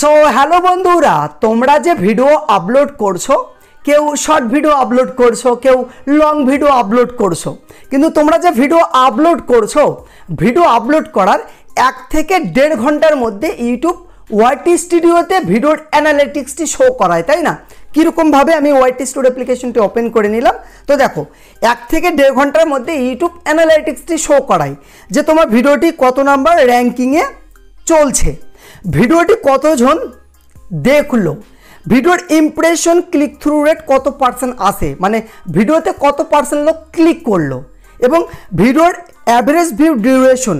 So hello বন্ধুরা, তোমরা যে ভিডিও আপলোড করছো, কেউ শর্ট ভিডিও আপলোড করছো, কেউ লং ভিডিও আপলোড করছো, কিন্তু তোমরা যে ভিডিও আপলোড করছো, ভিডিও আপলোড করার 1 থেকে 1.5 ঘন্টার মধ্যে ইউটিউব ওয়াইটি স্টুডিওতে ভিডিওর অ্যানালিটিক্সটি শো করায়, তাই না? কীরকমভাবে আমি ওয়াইটি স্টুডিও অ্যাপ্লিকেশনটি ওপেন করে নিলাম। তো দেখো 1 থেকে 1.5 ঘন্টার মধ্যে ইউটিউব অ্যানালিটিক্সটি শো করায় যে তোমার ভিডিওটি কত নাম্বার র্যাঙ্কিংয়ে চলছে, ভিডিওটি কতজন দেখলো, ভিডিওর ইমপ্রেশন ক্লিক থ্রু রেট কত পার্সেন্ট আসে, মানে ভিডিওতে কত পার্সেন্ট লোক ক্লিক করলো, এবং ভিডিওর অ্যাভারেজ ভিউ ডিউরেশন,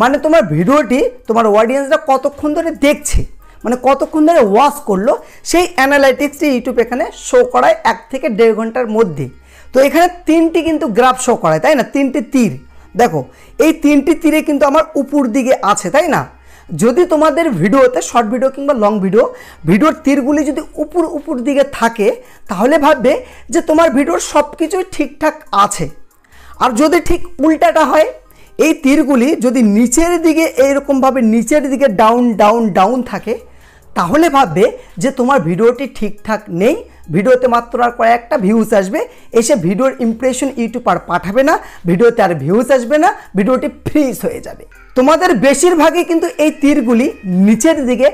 মানে তোমার ভিডিওটি তোমার অডিয়েন্সরা কতক্ষণ ধরে দেখছে, মানে কতক্ষণ ধরে ওয়াচ করলো, সেই অ্যানালাইটিক্সটি ইউটিউব এখানে শো করায় 1 থেকে 1.5 ঘন্টার মধ্যে। তো এখানে 3টি কিন্তু গ্রাফ শো করায়, তাই না? 3টি তীর, দেখো এই 3টি তীরে কিন্তু আমার উপর দিকে আছে, তাই না? যদি তোমাদের ভিডিওতে শর্ট ভিডিও কিংবা লং ভিডিওর তীরগুলি যদি উপর দিকে থাকে, তাহলে ভাববে যে তোমার ভিডিওর সব কিছুই ঠিকঠাক আছে। আর যদি ঠিক উল্টাটা হয়, এই তীরগুলি যদি নিচের দিকে এইরকমভাবে নিচের দিকে ডাউন থাকে, তাহলে ভাববে যে তোমার ভিডিওটি ঠিকঠাক নেই, ভিডিওতে মাত্র আর কয়েকটা ভিউজ আসবে, এসে ভিডিওর ইমপ্রেশন ইউটিউব আর পাঠাবে না, ভিডিওতে আর ভিউজ আসবে না, ভিডিওটি ফ্রিজ হয়ে যাবে। তোমাদের বেশিরভাগই কিন্তু এই তীরগুলি নিচের দিকে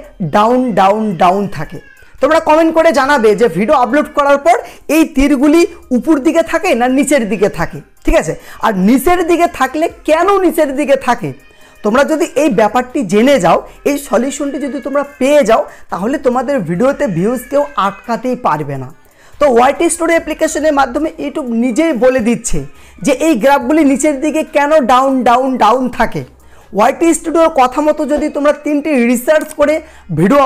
ডাউন থাকে। তোমরা কমেন্ট করে জানাবে যে ভিডিও আপলোড করার পর এই তীরগুলি উপর দিকে থাকে না নিচের দিকে থাকে, ঠিক আছে? আর নিচের দিকে থাকলে কেন নিচের দিকে থাকে, তোমরা যদি এই ব্যাপারটি জেনে যাও, এই সলিউশনটি যদি তোমরা পেয়ে যাও, তাহলে তোমাদের ভিডিওতে ভিউজ কেউ আটকাতেই পারবে না। তো ওয়াইটি স্টুডিও অ্যাপ্লিকেশনের মাধ্যমে ইউটিউব নিজেই বলে দিচ্ছে যে এই গ্রাফগুলি নিচের দিকে কেন ডাউন থাকে। ওয়াইটি স্টুডিওর কথা মতো যদি তোমরা 3টি রিসার্চ করে ভিডিও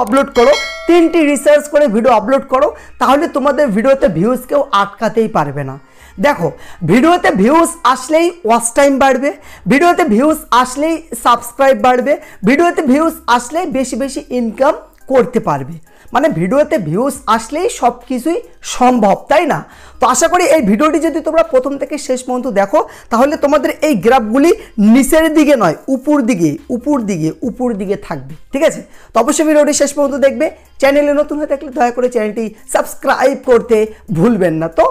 আপলোড করো, তাহলে তোমাদের ভিডিওতে ভিউজ কেউ আটকাতেই পারবে না। দেখো, ভিডিওতে ভিউজ আসলেই ওয়াচ টাইম বাড়বে, ভিডিওতে ভিউজ আসলেই সাবস্ক্রাইব বাড়বে, ভিডিওতে ভিউজ আসলেই বেশি ইনকাম করতে পারবে, মানে ভিডিওতে ভিউজ আসলেই সব কিছুই সম্ভব, তাই না? তো আশা করি এই ভিডিওটি যদি তোমরা প্রথম থেকে শেষ পর্যন্ত দেখো, তাহলে তোমাদের এই গ্রাফগুলি নিচের দিকে নয় উপর দিকে থাকবে, ঠিক আছে? তো অবশ্যই ভিডিওটি শেষ পর্যন্ত দেখবে। চ্যানেলে নতুন হয়ে থাকলে দয়া করে চ্যানেলটি সাবস্ক্রাইব করতে ভুলবেন না। তো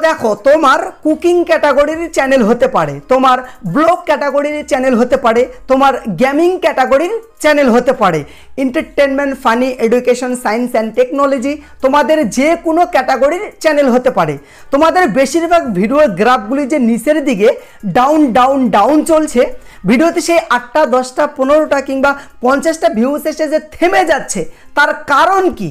দেখো, তোমার কুকিং ক্যাটাগরির চ্যানেল হতে পারে, তোমার ব্লগ ক্যাটাগরির চ্যানেল হতে পারে, তোমার গেমিং ক্যাটাগরির চ্যানেল হতে পারে, entertainment, funny, education, science and technology, তোমাদের যে কোনো ক্যাটাগরির চ্যানেল হতে পারে। তোমাদের বেশিরভাগ ভিডিওর গ্রাফগুলি যে নিচের দিকে ডাউন চলছে, ভিডিওতে সেই 8টা 10টা 15টা কিংবা 50টা ভিউজ এসে যে থেমে যাচ্ছে, তার কারণ কি?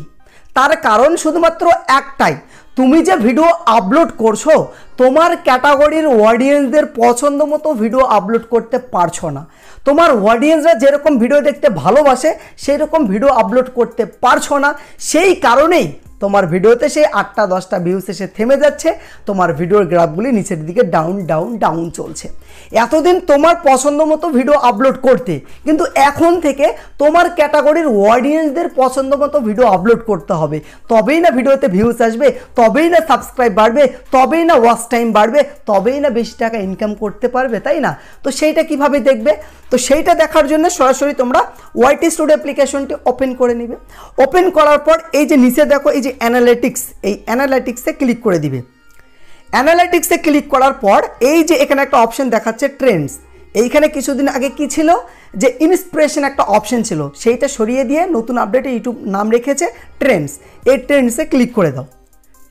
তার কারণ শুধুমাত্র একটাই, তুমি যে ভিডিও আপলোড করছো, তোমার ক্যাটাগরির অডিয়েন্সদের পছন্দ মতো ভিডিও আপলোড করতে পারছো না। তোমার অডিয়েন্সরা যেরকম ভিডিও দেখতে ভালোবাসে, সেই রকম ভিডিও আপলোড করতে পারছো না। সেই কারণেই তোমার ভিডিওতে সেই 8টা 10টা ভিউজ এসে থেমে যাচ্ছে, তোমার ভিডিওর গ্রাফগুলি নিচের দিকে ডাউন চলছে। এতদিন তোমার পছন্দ মতো ভিডিও আপলোড করতে, কিন্তু এখন থেকে তোমার ক্যাটাগরির অডিয়েন্সদের পছন্দ মতো ভিডিও আপলোড করতে হবে, তবেই না ভিডিওতে ভিউজ আসবে, তবেই না সাবস্ক্রাইব বাড়বে, তবেই না ওয়াচ টাইম বাড়বে, তবেই না বেশি টাকা ইনকাম করতে পারবে, তাই না? তো সেইটা কিভাবে দেখবে? তো সেইটা দেখার জন্য সরাসরি তোমরা ওয়াইটি স্টুডিও অ্যাপ্লিকেশনটি ওপেন করে নিবে। ওপেন করার পর এই যে নিচে দেখো এই যে অ্যানালিটিক্স, এই অ্যানালিটিক্সে ক্লিক করে দিবে। অ্যানালিটিক্সে ক্লিক করার পর এই যে এখানে একটা অপশন দেখাচ্ছে ট্রেন্ডস, এইখানে কিছুদিন আগে কি ছিল যে ইন্সপিরেশন একটা অপশন ছিল, সেইটা সরিয়ে দিয়ে নতুন আপডেটে ইউটিউব নাম রেখেছে ট্রেন্ডস। এই ট্রেন্ডসে ক্লিক করে দাও।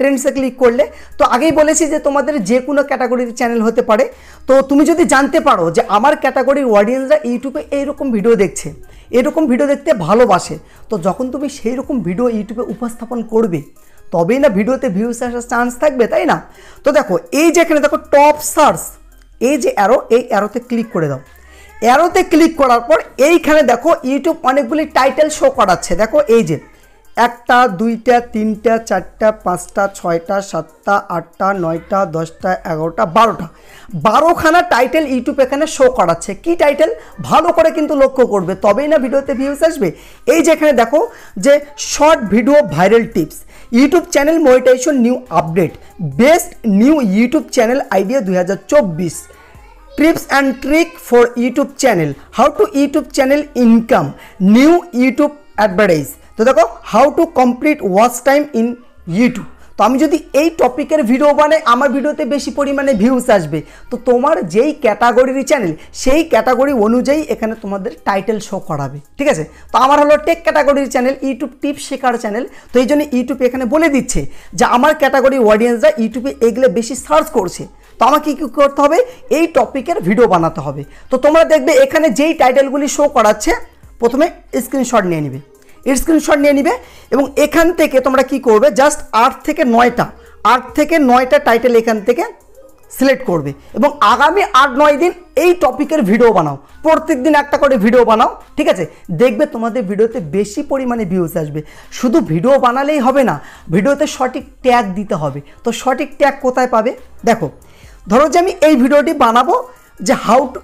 ট্রেন্ডসে ক্লিক করলে, তো আগেই বলেছি যে তোমাদের যে কোনো ক্যাটাগরির চ্যানেল হতে পারে। তো তুমি যদি জানতে পারো যে আমার ক্যাটাগরির অডিয়েন্সরা ইউটিউবে এইরকম ভিডিও দেখছে, এরকম ভিডিও দেখতে ভালোবাসে, তো যখন তুমি সেই রকম ভিডিও ইউটিউবে উপস্থাপন করবে, তবেই না ভিডিওতে ভিউজ আসার চান্স থাকবে, তাই না? তো দেখো এই যে এখানে দেখো টপ সার্চ, এই যে অ্যারো, এই অ্যারোতে ক্লিক করে দাও। অ্যারোতে ক্লিক করার পর এইখানে দেখো ইউটিউব অনেকগুলি টাইটেল শো করাচ্ছে। দেখো এই যে 1টা 2টা 3টা 4টা 5টা 6টা 7টা 8টা 9টা 10টা 11টা 12খানা টাইটেল ইউটিউব এখানে শো করাচ্ছে। কি টাইটেল? ভালো করে কিন্তু লক্ষ্য করবে, তবেই না ভিডিওতে ভিউজ আসবে। এই যে এখানে দেখো যে short video viral tips, YouTube channel monetization new update, best new YouTube channel idea 2024, tips and trick for YouTube channel, how to YouTube channel income, new YouTube advertise, তো দেখো how to complete watch time in YouTube. তো আমি যদি এই টপিকের video বানাই আমার ভিডিওতে বেশি পরিমাণে ভিউজ আসবে। তো তোমার যেই ক্যাটাগরির চ্যানেল সেই ক্যাটাগরি অনুযায়ী এখানে তোমাদের টাইটেল শো করাবে, ঠিক আছে। তো আমার হলো টেক ক্যাটাগরির চ্যানেল, ইউটিউব টিপস শেখার চ্যানেল। তো এই জন্য ইউটিউব এখানে বলে দিচ্ছে যে আমার ক্যাটাগরি অডিয়েন্সরা ইউটিউবে এগুলো বেশি সার্চ করছে, তো আমাকে কী করতে হবে, এই টপিকের ভিডিও বানাতে হবে। তো তোমরা দেখবে এখানে যেই টাইটেলগুলি শো করাচ্ছে প্রথমে স্ক্রিনশট নিয়ে নিবে, স্ক্রিনশট নিয়ে নিবে এবং এখান থেকে তোমরা কি করবে, জাস্ট 8 থেকে 9টা টাইটেল এখান থেকে সিলেক্ট করবে এবং আগামী 8-9 দিন এই টপিকের ভিডিও বানাও, প্রত্যেক দিন একটা করে ভিডিও বানাও, ঠিক আছে। দেখবে তোমাদের ভিডিওতে বেশি পরিমাণে ভিউজ আসবে। শুধু ভিডিও বানালেই হবে না, ভিডিওতে সঠিক ট্যাগ দিতে হবে। তো সঠিক ট্যাগ কোথায় পাবে, দেখো ধরো যে আমি এই ভিডিওটি বানাবো যে how to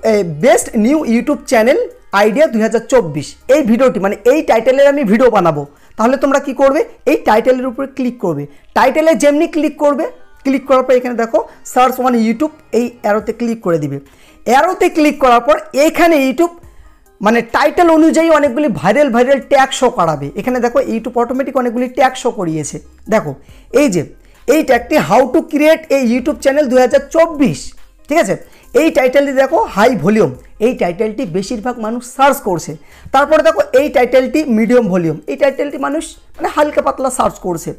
best new YouTube channel idea 2024, এই ভিডিওটি মানে এই টাইটেলের আমি ভিডিও বানাবো। তাহলে তোমরা কি করবে, এই টাইটেলের উপরে ক্লিক করবে, টাইটেলে যেমনি ক্লিক করবে, ক্লিক করার পর এখানে দেখো সার্চ ওয়ান ইউটিউব, এই অ্যারোতে ক্লিক করে দিবে। অ্যারোতে ক্লিক করার পর এখানে ইউটিউব মানে টাইটেল অনুযায়ী অনেকগুলি ভাইরাল ট্যাগ শো করাবে। এখানে দেখো ইউটিউব অটোমেটিক অনেকগুলি ট্যাগ শো করিয়েছে। দেখো এই যে এই ট্যাগটি how to create a YouTube channel 2024, ঠিক আছে। এই টাইটেলটি দেখো হাই ভলিউম, এই টাইটেলটি বেশিরভাগ মানুষ সার্চ করছে। তারপরে দেখো এই টাইটেলটি মিডিয়াম ভলিউম, এই টাইটেলটি মানুষ মানে হালকা পাতলা সার্চ করছে।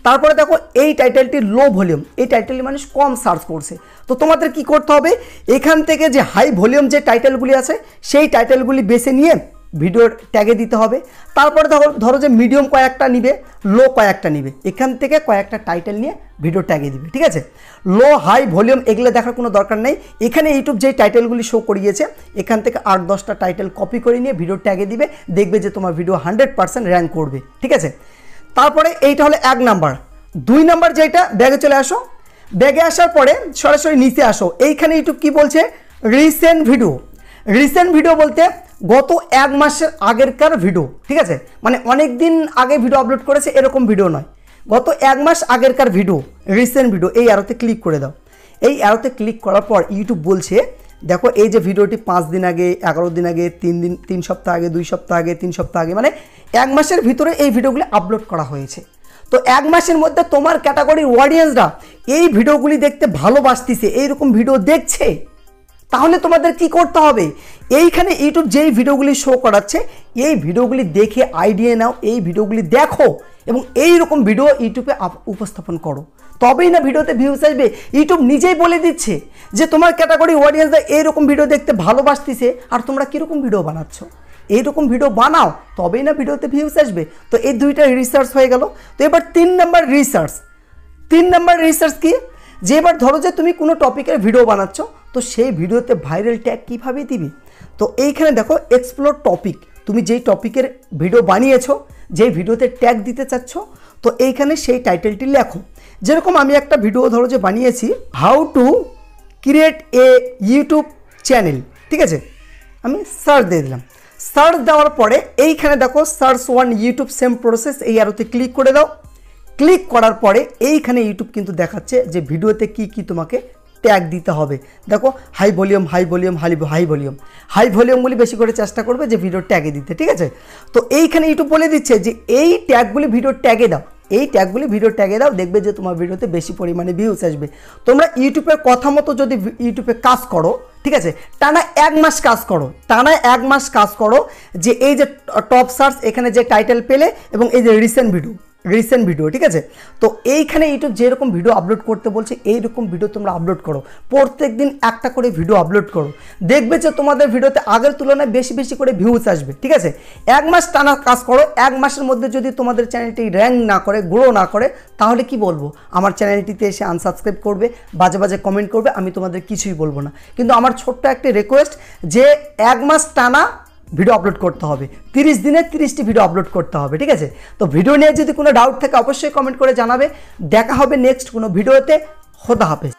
তারপরে দেখো এই টাইটেলটি লো ভলিউম, এই টাইটেলটি মানুষ কম সার্চ করছে। তো তোমাদের কি করতে হবে, এখান থেকে যে হাই ভলিউম যে টাইটেলগুলি আছে সেই টাইটেলগুলি বেছে নিয়ে ভিডিওর ট্যাগে দিতে হবে। তারপরে ধরো যে মিডিয়াম কয়েকটা নিবে, লো কয়েকটা নিবে, এখান থেকে কয়েকটা টাইটেল নিয়ে ভিডিও ট্যাগে দিবে, ঠিক আছে। লো হাই ভলিউম এগুলো দেখার কোনো দরকার নেই। এখানে ইউটিউব যেই টাইটেলগুলি শো করিয়েছে এখান থেকে 8-10টা টাইটেল কপি করে নিয়ে ভিডিও ট্যাগে দিবে, দেখবে যে তোমার ভিডিও 100% র্যাঙ্ক করবে, ঠিক আছে। তারপরে এইটা হলো 1 নাম্বার। 2 নাম্বার যেটা, ব্যাগে চলে আসো, ব্যাগে আসার পরে সরাসরি নিচে আসো। এইখানে ইউটিউব কি বলছে, রিসেন্ট ভিডিও বলতে গত 1 মাসের আগেরকার ভিডিও, ঠিক আছে। মানে অনেক দিন আগে ভিডিও আপলোড করেছে এরকম ভিডিও নয়, গত 1 মাস আগেরকার ভিডিও, রিসেন্ট ভিডিও। এই অ্যারোতে ক্লিক করে দাও। এই অ্যারোতে ক্লিক করার পর ইউটিউব বলছে দেখো এই যে ভিডিওটি 5 দিন আগে, 11 দিন আগে, 3 সপ্তাহ আগে, 2 সপ্তাহ আগে, 3 সপ্তাহ আগে, মানে 1 মাসের ভিতরে এই ভিডিওগুলি আপলোড করা হয়েছে। তো 1 মাসের মধ্যে তোমার ক্যাটাগরির অডিয়েন্সরা এই ভিডিওগুলি দেখতে ভালোবাসতেছে, এইরকম ভিডিও দেখছে। তাহলে তোমাদের কি করতে হবে, এইখানে ইউটিউব যেই ভিডিওগুলি শো করাচ্ছে এই ভিডিওগুলি দেখে আইডিয়া নাও, এই ভিডিওগুলি দেখো এবং এই রকম ভিডিও ইউটিউবে উপস্থাপন করো, তবেই না ভিডিওতে ভিউজ আসবে। ইউটিউব নিজেই বলে দিচ্ছে যে তোমার ক্যাটাগরি অডিয়েন্সরা এইরকম ভিডিও দেখতে ভালোবাসতেছে আর তোমরা কীরকম ভিডিও বানাচ্ছ, এইরকম ভিডিও বানাও তবেই না ভিডিওতে ভিউজ আসবে। তো এই 2টা রিসার্চ হয়ে গেল। তো এবার 3 নাম্বার রিসার্চ কি, যে এবার ধরো যে তুমি কোনো টপিকের ভিডিও বানাচ্ছ, তো সেই ভিডিওতে ভাইরাল ট্যাগ কীভাবে দিবে। তো এইখানে দেখো এক্সপ্লোর টপিক, তুমি যেই টপিকের ভিডিও বানিয়েছো, যেই ভিডিওতে ট্যাগ দিতে চাচ্ছ, তো এইখানে সেই টাইটেলটি লেখো। যেরকম আমি একটা ভিডিও ধরো যে বানিয়েছি how to create a YouTube channel, ঠিক আছে। আমি সার্চ দিয়ে দিলাম, সার্চ দেওয়ার পরে এইখানে দেখো search one YouTube same process, এই আরোতে ক্লিক করে দাও। ক্লিক করার পরে এইখানে ইউটিউব কিন্তু দেখাচ্ছে যে ভিডিওতে কি কি তোমাকে ট্যাগ দিতে হবে। দেখো হাই ভলিউমগুলি বেশি করে চেষ্টা করবে যে ভিডিও ট্যাগে দিতে, ঠিক আছে। তো এইখানে ইউটিউব বলে দিচ্ছে যে এই ট্যাগগুলি ভিডিও ট্যাগে দাও, এই ট্যাগগুলি ভিডিও ট্যাগে দাও, দেখবে যে তোমার ভিডিওতে বেশি পরিমাণে ভিউজ আসবে। তোমরা ইউটিউবের কথা মতো যদি ইউটিউবে কাজ করো, ঠিক আছে, টানা 1 মাস কাজ করো, যে এই যে টপ সার্চ এখানে যে টাইটেল পেলে এবং এই যে রিসেন্ট ভিডিও, ঠিক আছে। তো এইখানে ইউটিউব যেরকম ভিডিও আপলোড করতে বলছে এইরকম ভিডিও তোমরা আপলোড করো, প্রত্যেক দিন একটা করে ভিডিও আপলোড করো, দেখবে যে তোমাদের ভিডিওতে আগের তুলনায় বেশি করে ভিউজ আসবে, ঠিক আছে। 1 মাস টানা কাজ করো, 1 মাসের মধ্যে যদি তোমাদের চ্যানেলটি র্যাঙ্ক না করে, গ্রো না করে, তাহলে কি বলবো, আমার চ্যানেলটিতে এসে আনসাবস্ক্রাইব করবে, বাজে কমেন্ট করবে, আমি তোমাদের কিছুই বলবো না। কিন্তু আমার ছোট্ট একটা রিকোয়েস্ট যে 1 মাস টানা ভিডিও আপলোড করতে হবে, 30 দিনে 30টি ভিডিও আপলোড করতে হবে, ঠিক আছে। তো ভিডিও নিয়ে যদি কোনো ডাউট থাকে অবশ্যই কমেন্ট করে জানাবে। দেখা হবে নেক্সট কোনো ভিডিওতে। খোদা হাফেজ।